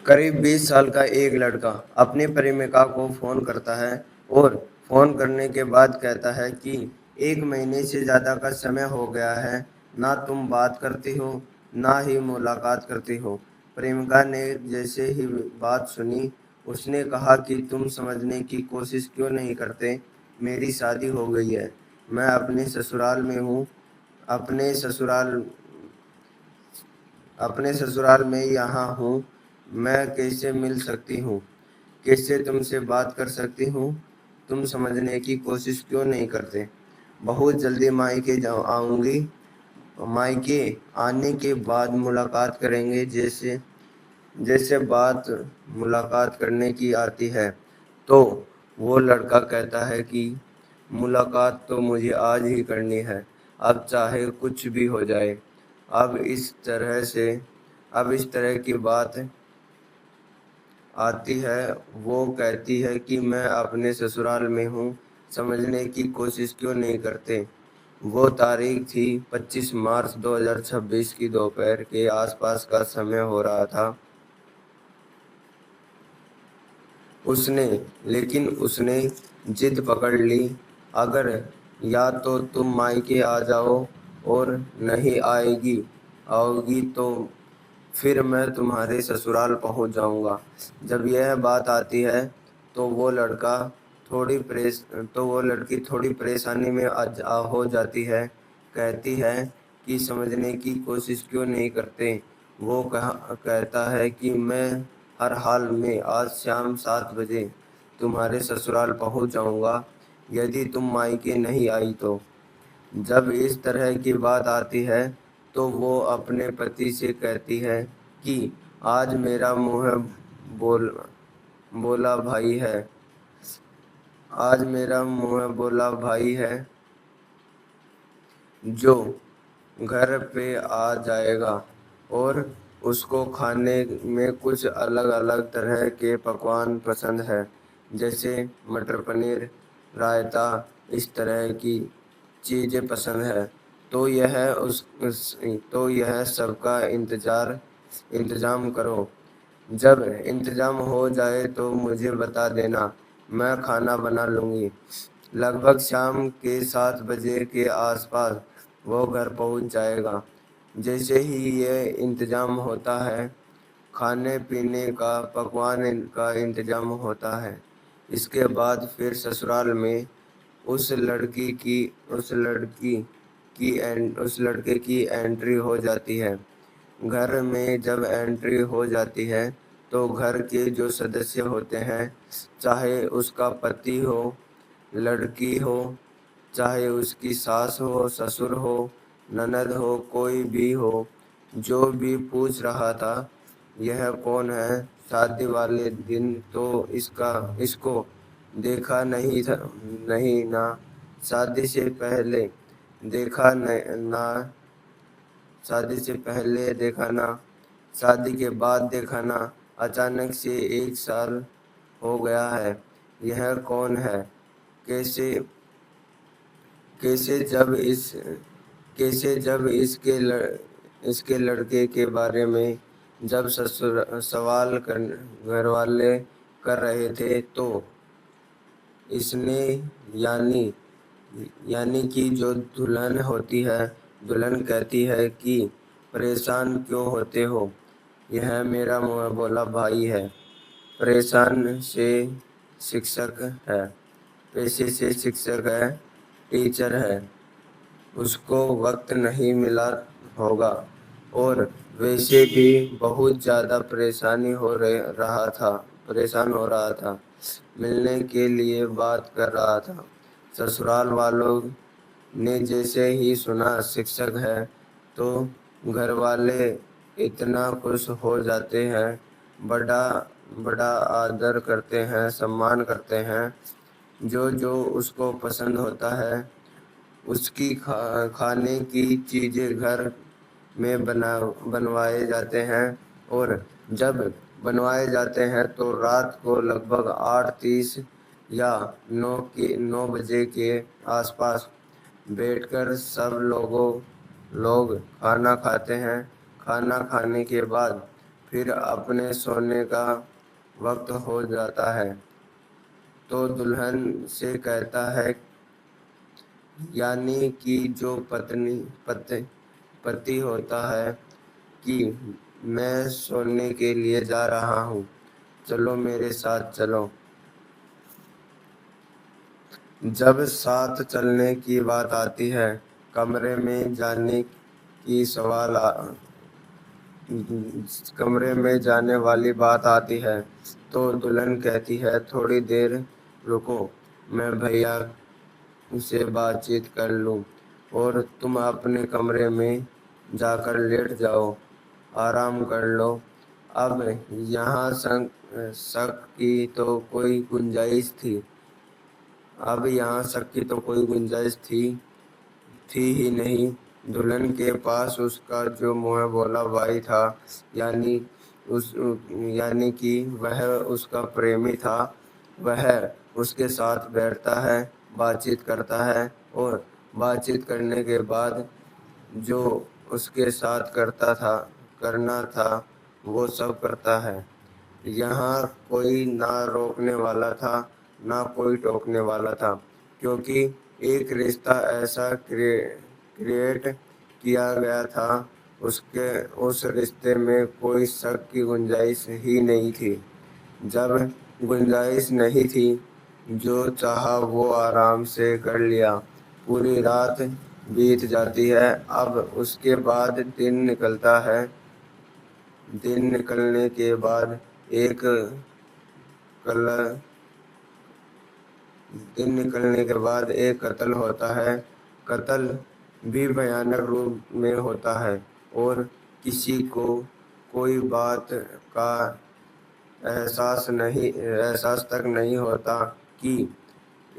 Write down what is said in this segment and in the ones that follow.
करीब 20 साल का एक लड़का अपनी प्रेमिका को फ़ोन करता है और फ़ोन करने के बाद कहता है कि 1 महीने से ज़्यादा का समय हो गया है, ना तुम बात करती हो, ना ही मुलाकात करती हो। प्रेमिका ने जैसे ही बात सुनी, उसने कहा कि तुम समझने की कोशिश क्यों नहीं करते? मेरी शादी हो गई है, मैं अपने ससुराल में हूँ, अपने ससुराल अपने ससुराल में यहाँ हूँ, मैं कैसे मिल सकती हूँ? कैसे तुमसे बात कर सकती हूँ? तुम समझने की कोशिश क्यों नहीं करते? बहुत जल्दी मायके आऊँगी। मायके आने के बाद मुलाकात करेंगे जैसे जैसे बात मुलाकात करने की आती है। तो वो लड़का कहता है कि मुलाकात तो मुझे आज ही करनी है, अब चाहे कुछ भी हो जाए। अब इस तरह से अब इस तरह की बात आती है, वो कहती है कि मैं अपने ससुराल में हूँ, समझने की कोशिश क्यों नहीं करते? वो तारीख थी 25 मार्च 2026 की दोपहर के आसपास का समय हो रहा था। उसने जिद पकड़ ली, अगर या तो तुम मायके आ जाओ और नहीं आओगी तो फिर मैं तुम्हारे ससुराल पहुंच जाऊंगा। जब यह बात आती है तो वो लड़की थोड़ी परेशानी में हो जाती है। कहती है कि समझने की कोशिश क्यों नहीं करते? कहता है कि मैं हर हाल में आज शाम 7 बजे तुम्हारे ससुराल पहुंच जाऊंगा, यदि तुम मायके नहीं आई तो। जब इस तरह की बात आती है तो वो अपने पति से कहती है कि आज मेरा मुँह बोल बोला भाई है आज मेरा मुँह बोला भाई है जो घर पे आ जाएगा और उसको खाने में कुछ अलग अलग तरह के पकवान पसंद है, जैसे मटर पनीर, रायता, इस तरह की चीज़ें पसंद है। तो यह सबका इंतज़ाम करो। जब इंतज़ाम हो जाए तो मुझे बता देना, मैं खाना बना लूँगी। लगभग शाम के 7 बजे के आसपास वो घर पहुंच जाएगा। जैसे ही ये इंतज़ाम होता है, खाने पीने का का इंतज़ाम होता है। इसके बाद फिर ससुराल में उस लड़की की उस लड़के की एंट्री हो जाती है। घर में जब एंट्री हो जाती है तो घर के जो सदस्य होते हैं, चाहे उसका पति हो, लड़की हो, चाहे उसकी सास हो, ससुर हो, ननद हो, कोई भी हो, जो भी पूछ रहा था यह कौन है, शादी वाले दिन तो इसको देखा नहीं ना, शादी से पहले देखा ना, शादी से पहले देखा ना, शादी के बाद देखा ना, अचानक से 1 साल हो गया है, यह कौन है? कैसे कैसे जब इस कैसे जब इसके लड़के के बारे में जब घर वाले कर रहे थे तो इसने यानी यानी कि जो दुल्हन होती है, दुल्हन कहती है कि परेशान क्यों होते हो? यह मेरा मुँह बोला भाई है। परेशान से शिक्षक है, पेशे से शिक्षक है, टीचर है। उसको वक्त नहीं मिला होगा और वैसे भी बहुत ज़्यादा परेशान हो रहा था। मिलने के लिए बात कर रहा था। ससुराल वालों ने जैसे ही सुना शिक्षक है तो घर वाले इतना खुश हो जाते हैं, बड़ा बड़ा आदर करते हैं, सम्मान करते हैं। जो जो उसको पसंद होता है उसकी खाने की चीज़ें घर में बनवाए जाते हैं और जब बनवाए जाते हैं तो रात को लगभग 8:30 या 9 बजे के आसपास बैठकर लोग खाना खाते हैं। खाना खाने के बाद फिर अपने सोने का वक्त हो जाता है तो दुल्हन से कहता है, यानी कि जो पति होता है, कि मैं सोने के लिए जा रहा हूँ, चलो मेरे साथ चलो। जब साथ चलने की बात आती है, कमरे में जाने की कमरे में जाने वाली बात आती है, तो दुल्हन कहती है, थोड़ी देर रुको, मैं भैया से बातचीत कर लूं, और तुम अपने कमरे में जाकर लेट जाओ, आराम कर लो। अब यहाँ शक की तो कोई गुंजाइश थी। अब यहाँ शक की तो कोई गुंजाइश थी ही नहीं। दुल्हन के पास उसका जो मुँह बोला भाई था, यानी यानी कि वह उसका प्रेमी था। वह उसके साथ बैठता है, बातचीत करता है, और बातचीत करने के बाद जो उसके साथ करना था वो सब करता है। यहाँ कोई ना रोकने वाला था, ना कोई टोकने वाला था, क्योंकि एक रिश्ता ऐसा क्रिएट किया गया था, उसके उस रिश्ते में कोई शक की गुंजाइश ही नहीं थी। जब गुंजाइश नहीं थी, जो चाहा वो आराम से कर लिया। पूरी रात बीत जाती है। अब उसके बाद दिन निकलने के बाद एक कल दिन निकलने के बाद एक कत्ल होता है। कत्ल भी भयानक रूप में होता है, और किसी को कोई बात का एहसास तक नहीं होता कि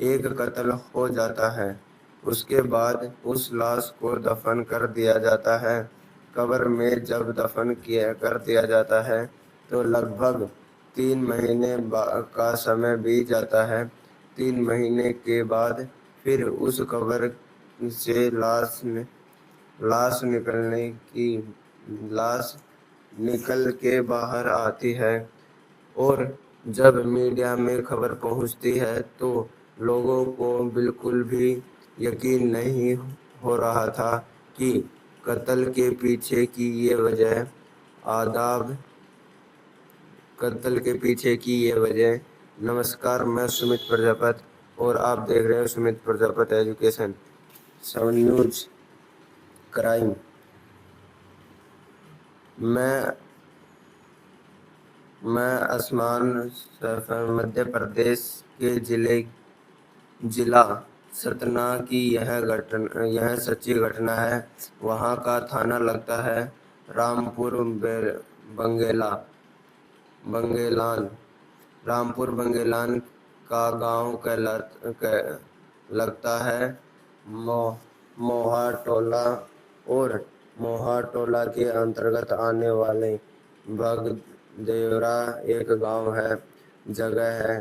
एक कत्ल हो जाता है। उसके बाद उस लाश को दफन कर दिया जाता है। कब्र में जब कर दिया जाता है, तो लगभग 3 महीने का समय बीत जाता है। 3 महीने के बाद फिर उस कब्र से लाश लाश निकल के बाहर आती है, और जब मीडिया में खबर पहुंचती है, तो लोगों को बिल्कुल भी यकीन नहीं हो रहा था कि कत्ल के पीछे की ये वजह आदाब कत्ल के पीछे की ये वजह। नमस्कार, मैं सुमित प्रजापत, और आप देख रहे हैं Sumit Prajapat education 7 news crime. मैं आसमान सफर मध्य प्रदेश के जिला सतना की यह सच्ची घटना है। वहाँ का थाना लगता है रामपुर बंगेला बंगेलान रामपुर बंगेलान का गांव लगता है मोहा टोला, और मोहा टोला के अंतर्गत आने वाले भगदेवरा एक गांव है, जगह है।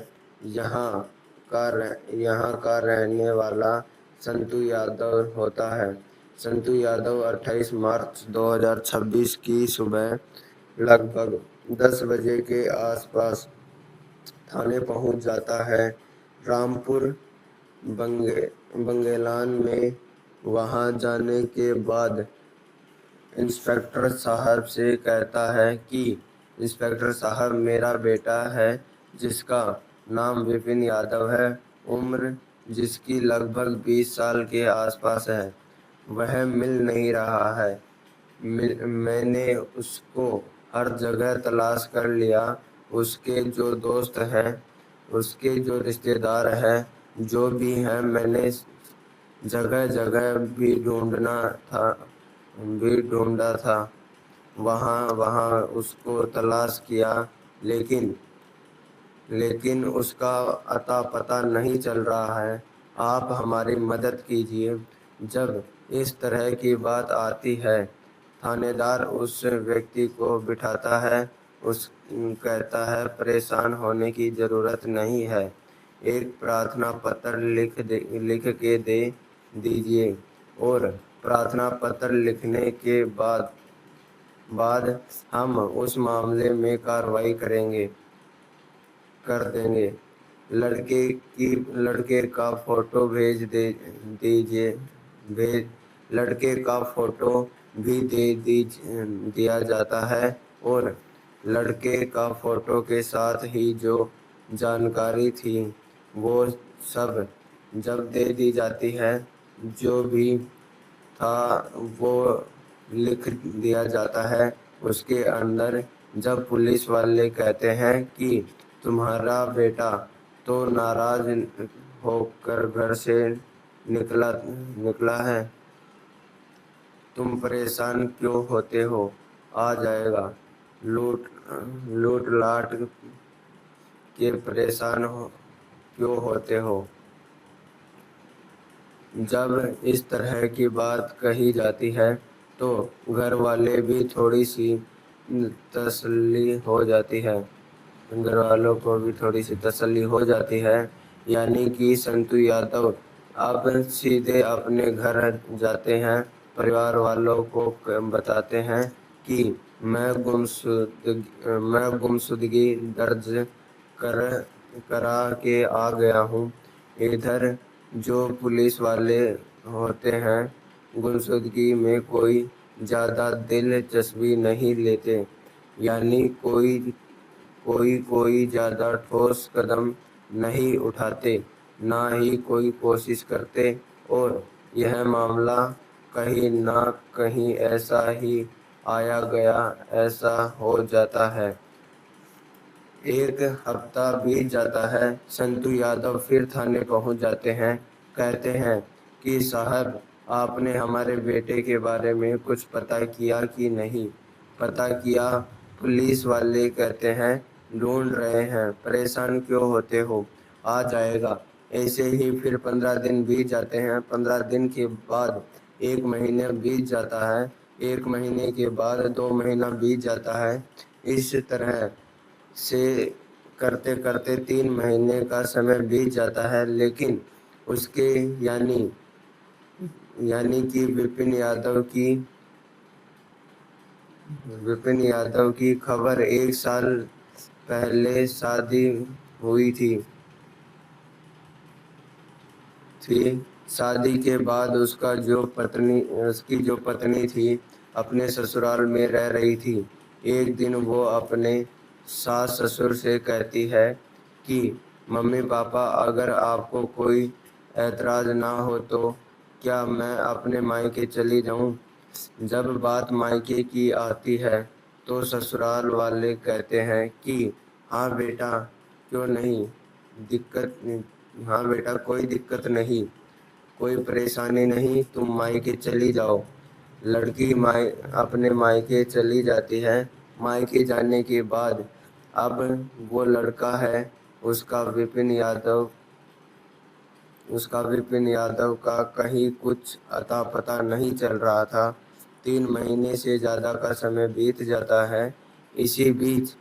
यहाँ का रहने वाला संतू यादव होता है। संतू यादव 28 मार्च 2026 की सुबह लगभग 10 बजे के आसपास थाने पहुंच जाता है, रामपुर बंगेलान में। वहां जाने के बाद इंस्पेक्टर साहब से कहता है कि इंस्पेक्टर साहब, मेरा बेटा है जिसका नाम विपिन यादव है, उम्र जिसकी लगभग 20 साल के आसपास है, वह मिल नहीं रहा है। मैंने उसको हर जगह तलाश कर लिया। उसके जो दोस्त हैं, उसके जो रिश्तेदार हैं, जो भी हैं, मैंने जगह जगह भी ढूंढा था। वहाँ वहाँ उसको तलाश किया, लेकिन उसका अता पता नहीं चल रहा है। आप हमारी मदद कीजिए। जब इस तरह की बात आती है, थानेदार उस व्यक्ति को बिठाता है। कहता है, परेशान होने की ज़रूरत नहीं है, एक प्रार्थना पत्र लिख के दे दीजिए। और प्रार्थना पत्र लिखने के बाद बाद हम उस मामले में कार्रवाई कर देंगे। लड़के का फोटो दीजिए भेज लड़के का फोटो भी दिया जाता है और लड़के का फोटो के साथ ही जो जानकारी थी वो सब जब दे दी जाती है। जो भी था वो लिख दिया जाता है उसके अंदर। जब पुलिस वाले कहते हैं कि तुम्हारा बेटा तो नाराज होकर घर से निकला निकला है, तुम परेशान क्यों होते हो, आ जाएगा। लूट लूट लाट के परेशान क्यों होते हो। जब इस तरह की बात कही जाती है तो घर वाले भी थोड़ी सी तसल्ली हो जाती है। घर वालों को भी थोड़ी सी तसल्ली हो जाती है। यानी कि संतू यादव अब सीधे अपने घर जाते हैं। परिवार वालों को बताते हैं कि मैं गुमशुदगी दर्ज कर करा के आ गया हूँ। इधर जो पुलिस वाले होते हैं गुमशुदगी में कोई ज़्यादा दिलचस्पी नहीं लेते। यानी कोई ज़्यादा ठोस कदम नहीं उठाते, ना ही कोई कोशिश करते और यह मामला कहीं ना कहीं ऐसा ही आया गया ऐसा हो जाता है। एक हफ्ता बीत जाता है। संतू यादव फिर थाने पहुंच जाते हैं। कहते हैं कि साहब, आपने हमारे बेटे के बारे में कुछ पता किया कि नहीं। पता किया, पुलिस वाले कहते हैं, ढूंढ रहे हैं। परेशान क्यों होते हो, आ जाएगा। ऐसे ही फिर 15 दिन बीत जाते हैं। 15 दिन के बाद 1 महीने बीत जाता है। 1 महीने के बाद 2 महीना बीत जाता है। इस तरह से करते करते 3 महीने का समय बीत जाता है। लेकिन उसके यानी यानी कि विपिन यादव की खबर 1 साल पहले शादी हुई थी। शादी के बाद उसकी जो पत्नी थी अपने ससुराल में रह रही थी। एक दिन वो अपने सास ससुर से कहती है कि मम्मी पापा, अगर आपको कोई ऐतराज़ ना हो तो क्या मैं अपने मायके चली जाऊं। जब बात मायके की आती है तो ससुराल वाले कहते हैं कि हाँ बेटा, क्यों नहीं, दिक्कत हाँ बेटा, कोई दिक्कत नहीं, कोई परेशानी नहीं, तुम मायके चली जाओ। लड़की अपने मायके चली जाती है। मायके जाने के बाद अब वो लड़का है उसका विपिन यादव का कहीं कुछ अता पता नहीं चल रहा था। 3 महीने से ज़्यादा का समय बीत जाता है। इसी बीच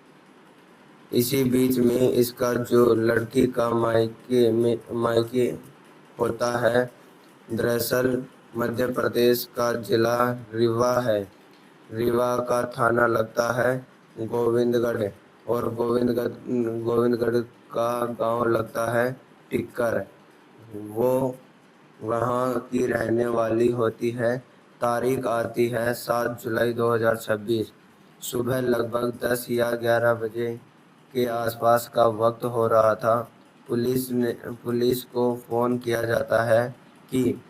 इसी बीच में इसका जो लड़की का मायके होता है, दरअसल मध्य प्रदेश का जिला रीवा है। रीवा का थाना लगता है गोविंदगढ़ और गोविंदगढ़ का गांव लगता है टिक्कर। वो वहाँ की रहने वाली होती है। तारीख आती है 7 जुलाई 2026। सुबह लगभग 10 या 11 बजे के आसपास का वक्त हो रहा था। पुलिस को फ़ोन किया जाता है कि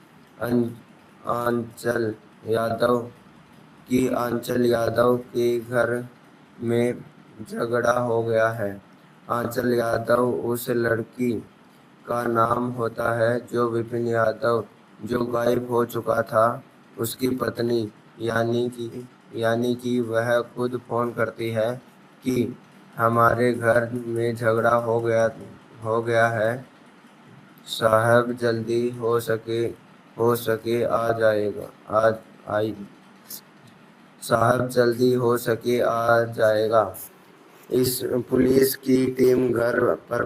आंचल यादव आंचल यादव के घर में झगड़ा हो गया है। आंचल यादव उस लड़की का नाम होता है जो विपिन यादव जो गायब हो चुका था, उसकी पत्नी। यानी कि वह खुद फोन करती है कि हमारे घर में झगड़ा हो गया है, साहब जल्दी हो सके आ जाएगा। आज आई साहब जल्दी हो सके आ जाएगा। इस पुलिस की टीम घर पर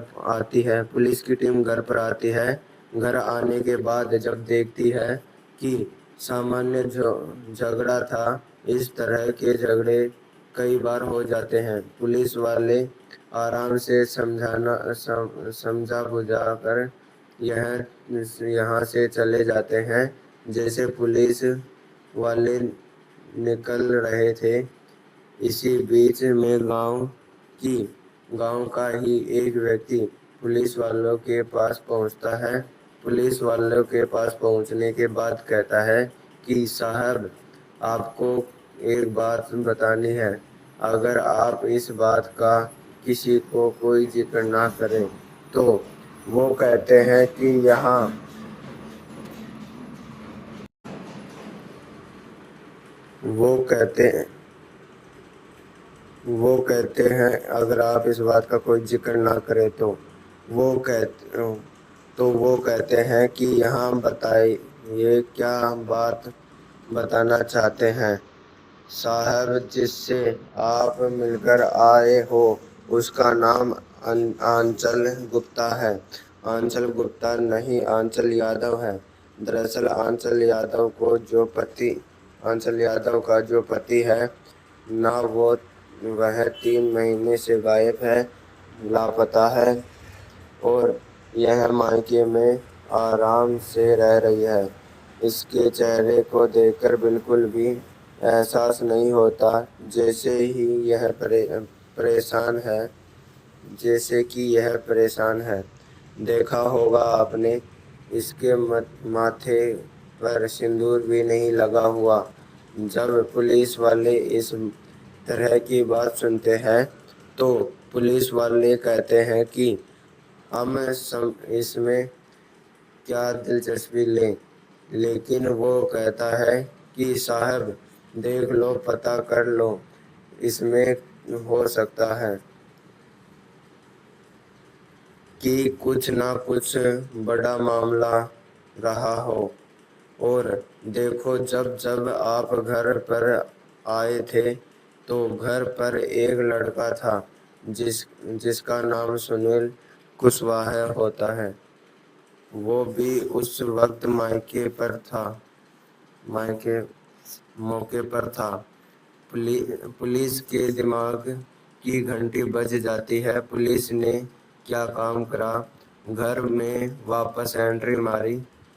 आती है। घर आने के बाद जब देखती है कि सामान्य जो झगड़ा था इस तरह के झगड़े कई बार हो जाते हैं। पुलिस वाले आराम से समझा बुझा कर यह यहाँ से चले जाते हैं। जैसे पुलिस वाले निकल रहे थे, इसी बीच में गांव का ही एक व्यक्ति पुलिस वालों के पास पहुंचता है। पुलिस वालों के पास पहुंचने के बाद कहता है कि साहब, आपको एक बात बतानी है। अगर आप इस बात का किसी को कोई जिक्र ना करें तो वो कहते हैं कि यहाँ वो कहते वो कहते हैं अगर आप इस बात का कोई जिक्र ना करें तो वो कहते हैं कि यहाँ बताइए क्या बात बताना चाहते हैं। साहब, जिससे आप मिलकर आए हो उसका नाम आंचल गुप्ता है। आंचल गुप्ता नहीं, आंचल यादव है। दरअसल आंचल यादव का जो पति है ना, वह 3 महीने से गायब है, लापता है और यह मायके में आराम से रह रही है। इसके चेहरे को देखकर बिल्कुल भी एहसास नहीं होता जैसे ही यह परेशान है जैसे कि यह परेशान है। देखा होगा आपने, इसके माथे पर सिंदूर भी नहीं लगा हुआ। जब पुलिस वाले इस तरह की बात सुनते हैं तो पुलिस वाले कहते हैं कि हम इसमें क्या दिलचस्पी लें, लेकिन वो कहता है कि साहब, देख लो, पता कर लो, इसमें हो सकता है कि कुछ ना कुछ बड़ा मामला रहा हो। और देखो, जब जब आप घर पर आए थे तो घर पर एक लड़का था जिसका नाम सुनील कुशवाहा होता है। वो भी उस वक्त मायके मौके पर था। पुलिस के दिमाग की घंटी बज जाती है। पुलिस ने क्या काम करा। घर में वापस एंट्री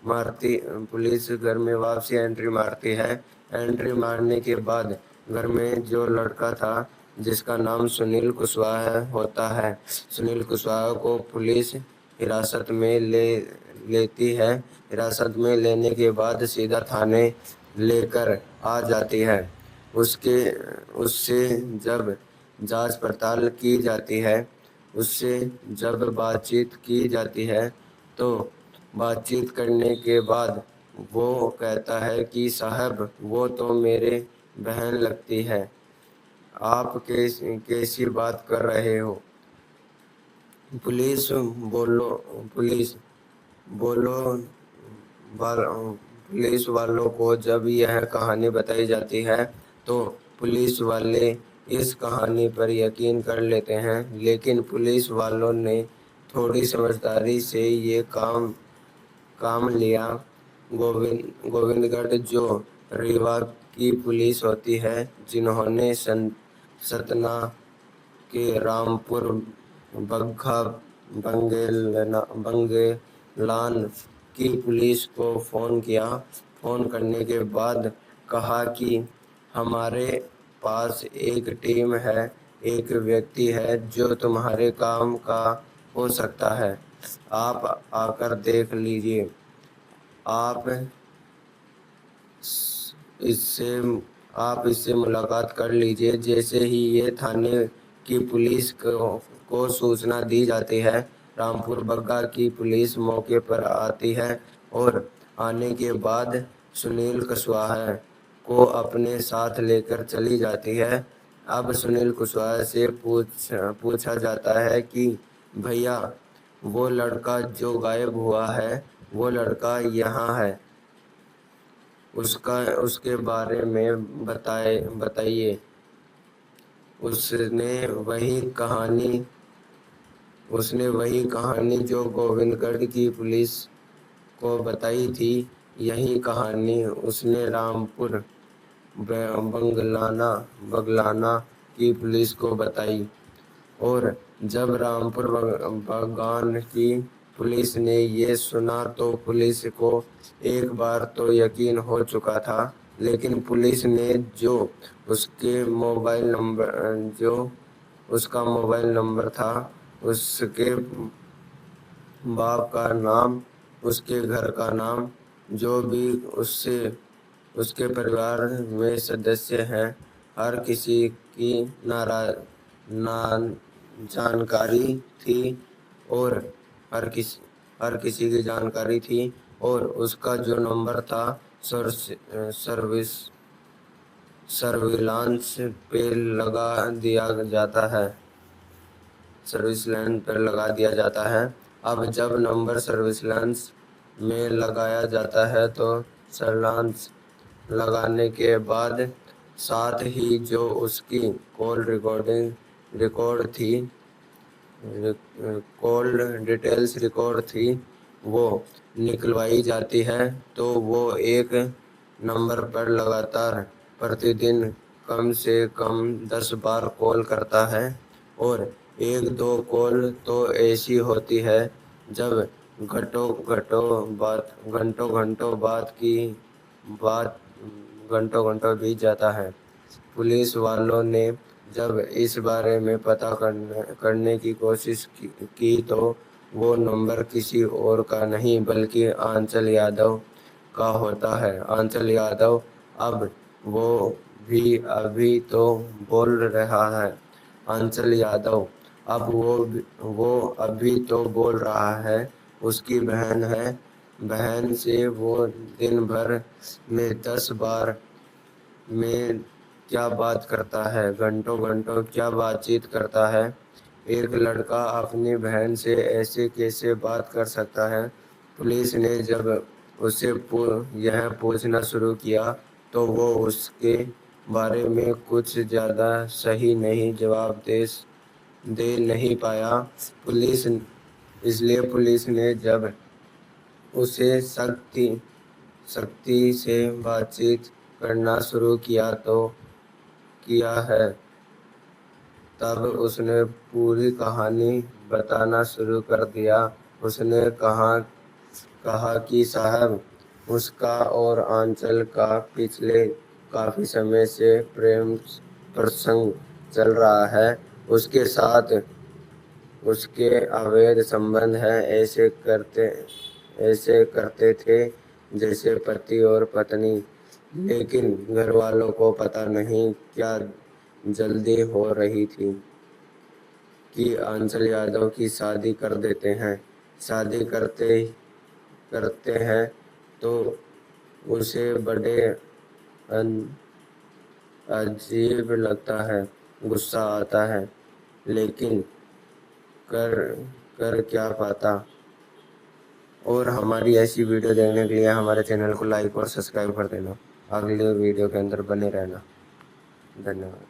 मारती पुलिस घर में वापसी एंट्री मारती है। एंट्री मारने के बाद घर में जो लड़का था जिसका नाम सुनील कुशवाहा होता है, सुनील कुशवाहा को पुलिस हिरासत में लेती है। हिरासत में लेने के बाद सीधा थाने लेकर आ जाती है। उससे जब जांच पड़ताल की जाती है, उससे जब बातचीत की जाती है तो बातचीत करने के बाद वो कहता है कि साहब, वो तो मेरे बहन लगती है। आप कैसी बात कर रहे हो। पुलिस बोलो पुलिस बोलो पुलिस वालों को जब यह कहानी बताई जाती है तो पुलिस वाले इस कहानी पर यकीन कर लेते हैं। लेकिन पुलिस वालों ने थोड़ी समझदारी से ये काम लिया। गोविंदगढ़ जो रीवा की पुलिस होती है, जिन्होंने सतना के रामपुर बग्घा बंगेलान की पुलिस को फ़ोन किया। फ़ोन करने के बाद कहा कि हमारे पास एक टीम है, एक व्यक्ति है जो तुम्हारे काम का हो सकता है। आप आकर देख लीजिए। आप इससे आप इससे मुलाकात कर लीजिए। जैसे ही ये थाने की पुलिस को सूचना दी जाती है, रामपुर बग्गा की पुलिस मौके पर आती है और आने के बाद सुनील कुशवाहा को अपने साथ लेकर चली जाती है। अब सुनील कुशवाहा से पूछा जाता है कि भैया, वो लड़का जो गायब हुआ है, वो लड़का यहाँ है, उसके बारे में बताइए। उसने वही कहानी जो गोविंदगढ़ की पुलिस को बताई थी, यही कहानी उसने रामपुर बगलाना की पुलिस को बताई। और जब रामपुर बागान की पुलिस ने ये सुना तो पुलिस को एक बार तो यकीन हो चुका था, लेकिन पुलिस ने जो उसका मोबाइल नंबर था, उसके बाप का नाम, उसके घर का नाम, जो भी उसके परिवार में सदस्य हैं, हर किसी की जानकारी थी। और हर किसी की जानकारी थी। और उसका जो नंबर था सर्विस सर्विलांस पे लगा दिया जाता है सर्विस लाइन पर लगा दिया जाता है। अब जब नंबर सर्विस लाइन्स में लगाया जाता है तो सर्विलांस लगाने के बाद साथ ही जो उसकी कॉल डिटेल्स रिकॉर्ड थी वो निकलवाई जाती है। तो वो एक नंबर पर लगातार प्रतिदिन कम से कम 10 बार कॉल करता है। और एक दो कॉल तो ऐसी होती है जब घंटों घंटों बीत जाता है। पुलिस वालों ने जब इस बारे में पता करने की कोशिश की तो वो नंबर किसी और का नहीं बल्कि आंचल यादव का होता है। आंचल यादव अब वो भी अभी तो बोल रहा है। आंचल यादव अब वो अभी तो बोल रहा है। उसकी बहन है। बहन से वो दिन भर में 10 बार में क्या बात करता है, घंटों घंटों क्या बातचीत करता है। एक लड़का अपनी बहन से ऐसे कैसे बात कर सकता है। पुलिस ने जब उससे यह पूछना शुरू किया तो वो उसके बारे में कुछ ज़्यादा सही नहीं जवाब दे नहीं पाया। इसलिए पुलिस ने जब उसे सख्ती से बातचीत करना शुरू किया है, तब उसने पूरी कहानी बताना शुरू कर दिया। उसने कहा कि साहब, उसका और आंचल का पिछले काफ़ी समय से प्रेम प्रसंग चल रहा है। उसके साथ उसके अवैध संबंध हैं। ऐसे करते थे जैसे पति और पत्नी। लेकिन घर वालों को पता नहीं क्या जल्दी हो रही थी कि आंचल यादव की शादी कर देते हैं। शादी करते हैं तो उसे बड़े अजीब लगता है, गुस्सा आता है, लेकिन कर कर क्या पाता। और हमारी ऐसी वीडियो देखने के लिए हमारे चैनल को लाइक और सब्सक्राइब कर देना। अगले वीडियो के अंदर बने रहना। धन्यवाद।